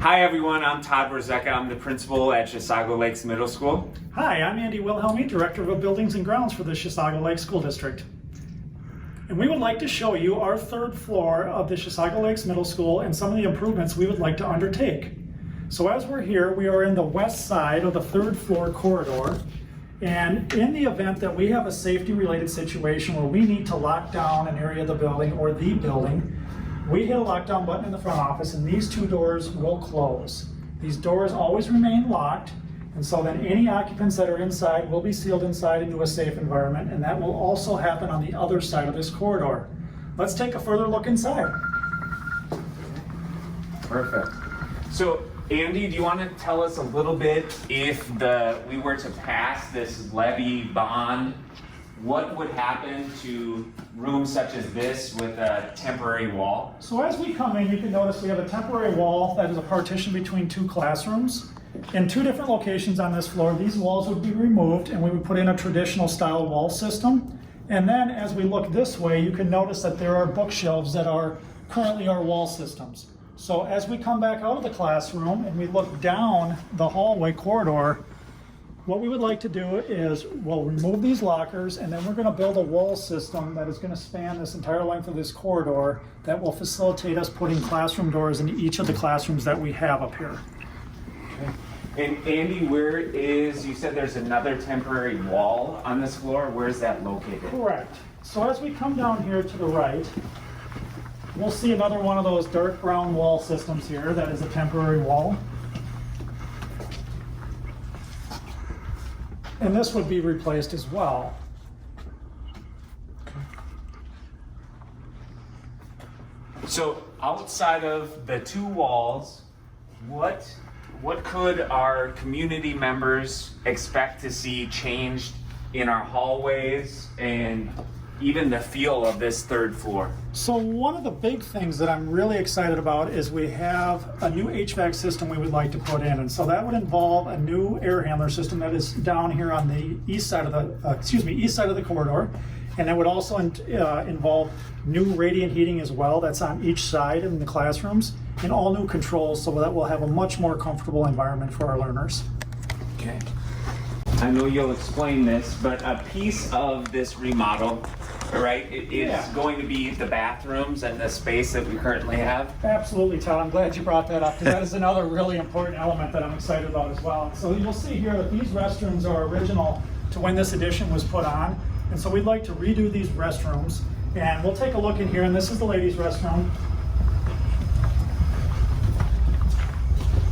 Hi everyone, I'm Todd Borzecka. I'm the principal at Chisago Lakes Middle School. Hi, I'm Andy Wilhelmi, Director of Buildings and Grounds for the Chisago Lakes School District. And we would like to show you our third floor of the Chisago Lakes Middle School and some of the improvements we would like to undertake. So as we're here, we are in the west side of the third floor corridor. And in the event that we have a safety related situation where we need to lock down an area of the building or the building, we hit a lockdown button in the front office and these two doors will close. These doors always remain locked, and so then any occupants that are inside will be sealed inside into a safe environment, and that will also happen on the other side of this corridor. Let's take a further look inside. Perfect. So Andy, do you want to tell us a little bit if we were to pass this levy bond, what would happen to rooms such as this with a temporary wall? So as we come in, you can notice we have a temporary wall that is a partition between two classrooms. In two different locations on this floor, these walls would be removed and we would put in a traditional style wall system. And then as we look this way, you can notice that there are bookshelves that are currently our wall systems. So as we come back out of the classroom and we look down the hallway corridor, what we would like to do is we'll remove these lockers and then we're going to build a wall system that is going to span this entire length of this corridor that will facilitate us putting classroom doors into each of the classrooms that we have up here. Okay. And Andy, you said there's another temporary wall on this floor. Where is that located? Correct. So as we come down here to the right, we'll see another one of those dark brown wall systems here that is a temporary wall. And this would be replaced as well. So outside of the two walls, what could our community members expect to see changed in our hallways and even the feel of this third floor? So one of the big things that I'm really excited about is we have a new HVAC system we would like to put in, and so that would involve a new air handler system that is down here on the east side of the corridor, and it would also involve new radiant heating as well. That's on each side in the classrooms, and all new controls so that we'll have a much more comfortable environment for our learners. Okay. I know you'll explain this, but a piece of this remodel, right, is going to be the bathrooms and the space that we currently have. Absolutely, Todd. I'm glad you brought that up because that is another really important element that I'm excited about as well. So you'll see here that these restrooms are original to when this addition was put on. And so we'd like to redo these restrooms. And we'll take a look in here, and this is the ladies' restroom.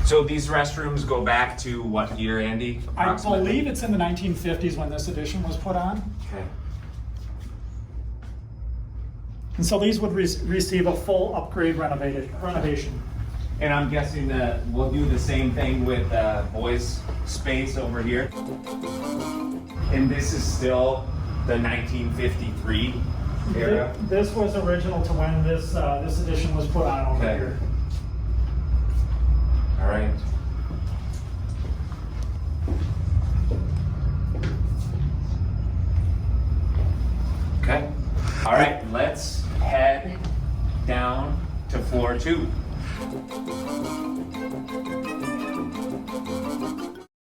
So these restrooms go back to what year, Andy? I believe it's in the 1950s when this addition was put on. Okay. And so these would receive a full upgrade renovation. And I'm guessing that we'll do the same thing with boys' space over here. And this is still the 1953 era? This was original to when this addition was put on over here. All right. Okay. All right, let's head down to floor 2.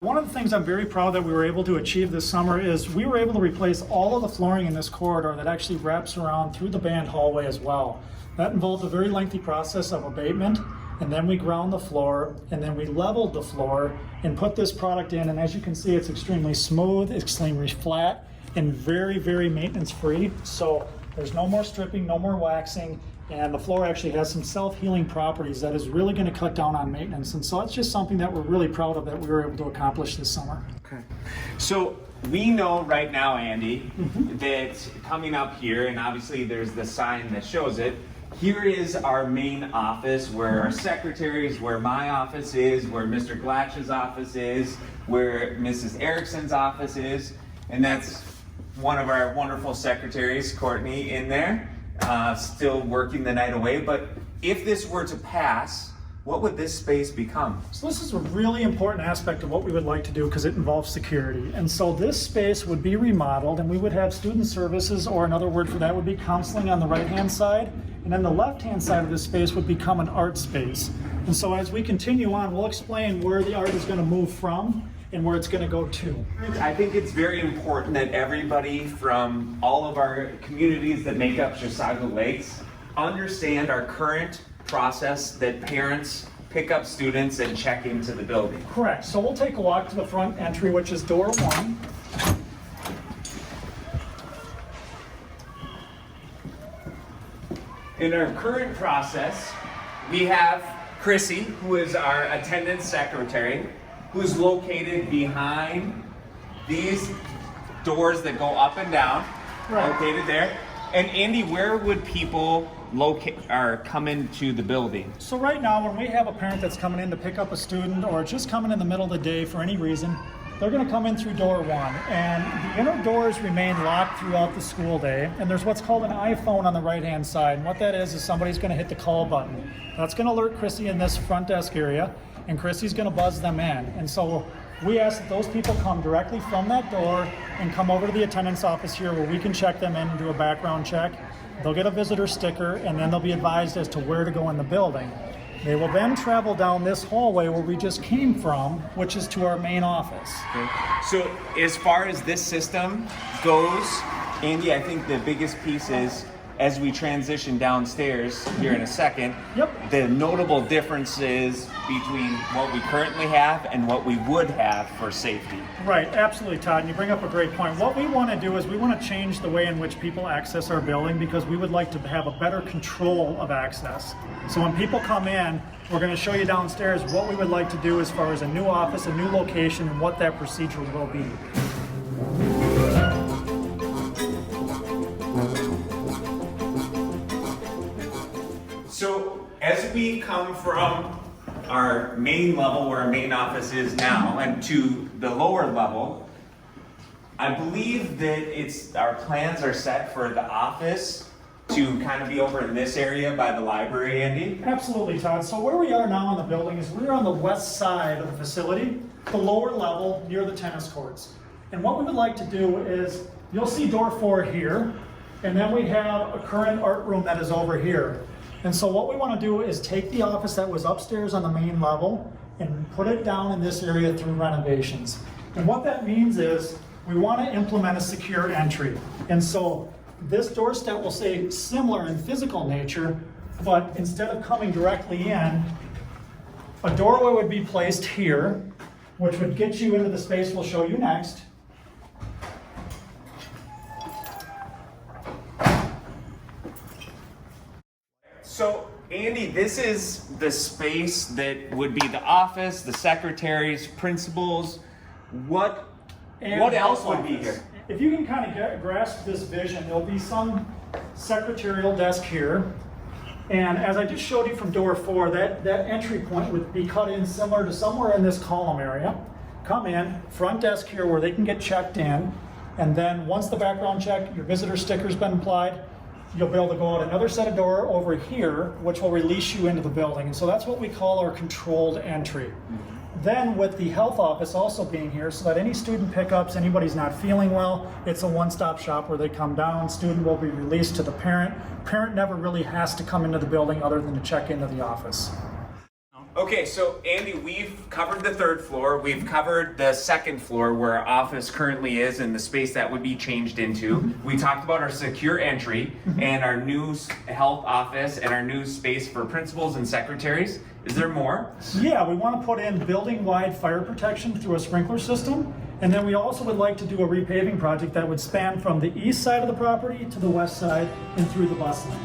One of the things I'm very proud that we were able to achieve this summer is we were able to replace all of the flooring in this corridor that actually wraps around through the band hallway as well. That involved a very lengthy process of abatement, and then we ground the floor, and then we leveled the floor and put this product in, and as you can see, it's extremely smooth, extremely flat, and very, very maintenance free. So there's no more stripping, no more waxing, and the floor actually has some self-healing properties that is really going to cut down on maintenance. And so that's just something that we're really proud of that we were able to accomplish this summer. Okay. So we know right now, Andy, that coming up here, and obviously there's the sign that shows it, here is our main office where our secretaries, where my office is, where Mr. Glatch's office is, where Mrs. Erickson's office is, and that's one of our wonderful secretaries, Courtney, in there, still working the night away. But if this were to pass, what would this space become? So this is a really important aspect of what we would like to do because it involves security. And so this space would be remodeled and we would have student services, or another word for that would be counseling, on the right-hand side. And then the left-hand side of this space would become an art space. And so as we continue on, we'll explain where the art is going to move from and where it's going to go to. I think it's very important that everybody from all of our communities that make up Chisago Lakes understand our current process that parents pick up students and check into the building. Correct. So we'll take a walk to the front entry, which is door 1. In our current process, we have Chrissy, who is our attendance secretary, who's located behind these doors that go up and down, Right. located there. And Andy, where would people come into the building? So right now, when we have a parent that's coming in to pick up a student or just coming in the middle of the day for any reason, they're going to come in through door 1. And the inner doors remain locked throughout the school day. And there's what's called an iPhone on the right-hand side. And what that is somebody's going to hit the call button. That's going to alert Chrissy in this front desk area, and Chrissy's going to buzz them in. And so we ask that those people come directly from that door and come over to the attendance office here where we can check them in and do a background check. They'll get a visitor sticker, and then they'll be advised as to where to go in the building. They will then travel down this hallway where we just came from, which is to our main office. Okay. So as far as this system goes, Andy, I think the biggest piece is as we transition downstairs here in a second, Yep. the notable differences between what we currently have and what we would have for safety. Right, absolutely, Todd, and you bring up a great point. What we want to do is we want to change the way in which people access our building because we would like to have a better control of access. So when people come in, we're going to show you downstairs what we would like to do as far as a new office, a new location, and what that procedure will be. So as we come from our main level where our main office is now and to the lower level, I believe that our plans are set for the office to kind of be over in this area by the library, Andy. Absolutely, Todd. So where we are now in the building is we're on the west side of the facility, the lower level near the tennis courts. And what we would like to do is, you'll see door 4 here, and then we have a current art room that is over here. And so what we want to do is take the office that was upstairs on the main level and put it down in this area through renovations. And what that means is we want to implement a secure entry. And so this doorstep will say similar in physical nature, but instead of coming directly in, a doorway would be placed here, which would get you into the space we'll show you next. So, Andy, this is the space that would be the office, the secretaries, principals. What else would be here? If you can kind of grasp this vision, there'll be some secretarial desk here. And as I just showed you from door 4, that entry point would be cut in similar to somewhere in this column area. Come in, front desk here where they can get checked in. And then once the background check, your visitor sticker's been applied, you'll be able to go out another set of door over here, which will release you into the building. And so that's what we call our controlled entry. Then with the health office also being here, so that any student pickups, anybody's not feeling well, it's a one-stop shop where they come down, student will be released to the parent. Parent never really has to come into the building other than to check into the office. Okay, so Andy, we've covered the 3rd floor. We've covered the 2nd floor where our office currently is and the space that would be changed into. We talked about our secure entry and our new health office and our new space for principals and secretaries. Is there more? Yeah, we want to put in building-wide fire protection through a sprinkler system. And then we also would like to do a repaving project that would span from the east side of the property to the west side and through the bus lane.